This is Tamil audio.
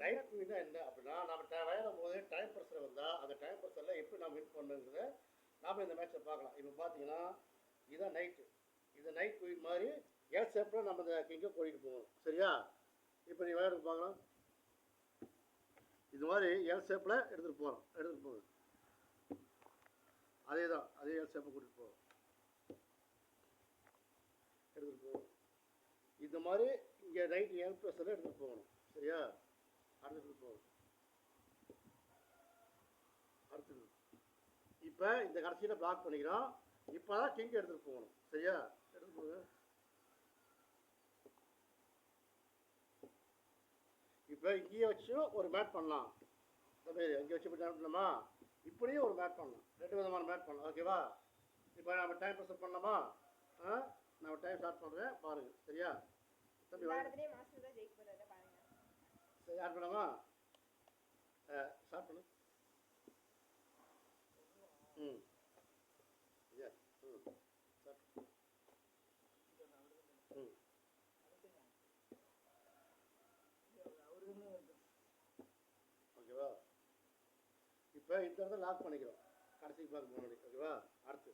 நைட் குயின்னா என்ன அப்படின்னா நம்ம விளையாடும் போது டைம் ப்ரெஷர் வந்தால் அந்த டைம் ப்ரெஷரில் எப்படி நம்ம வின் பண்ணுங்கிறத நாம் இந்த மேட்ச்சில் பார்க்கலாம். இப்போ பார்த்தீங்கன்னா இதுதான் நைட்டு. இது நைட் குயின் மாதிரி எல் ஷேப்பில் நம்ம இந்த கிங்கை கூட்டிகிட்டு போகணும். சரியா? இப்போ நீ விளையாட பார்க்கலாம். இது மாதிரி எல் ஷேப்பில் எடுத்துகிட்டு போகணும். அதே தான், அதே எல் ஷேப்பை கூட்டிகிட்டு போகணும். எடுத்துகிட்டு போகணும். இந்த மாதிரி இங்கே நைட் எல் ப்ரெஷரில் எடுத்துகிட்டு போகணும். சரியா? அடுத்துட்டு போகணும். அடுத்தது இப்போ இந்த கடைசியில் பிளாக் பண்ணிக்கிறோம். இப்போ தான் கிங் எடுத்துகிட்டு போகணும். சரியா? எடுத்துகிட்டு போங்க. இப்போ இங்கேயே வச்சும் ஒரு மேட் பண்ணலாம். இந்த மாரி இங்கே வச்சு மேட் பண்ணலாமா? இப்படியும் ஒரு மேட் பண்ணலாம். 2 விதமான மேட் பண்ணலாம். ஓகேவா? இப்போ நம்ம டைம் ப்ரெஷர் பண்ணலாமா? நான் டைம் ஸ்டார்ட் பண்ணுறேன் பாருங்கள். சரியா? தம்பி சரி, யார் பண்ணலாமா? ஸ்டார்ட் பண்ணு. ம் ஐயா ஸ்டார்ட். ம் ஓகேவா? இப்போ இந்த இடத்துல லாக் பண்ணிக்கிறோம். கடைசிக்கு பார்க்க முன்னாடி. ஓகேவா? அடுத்து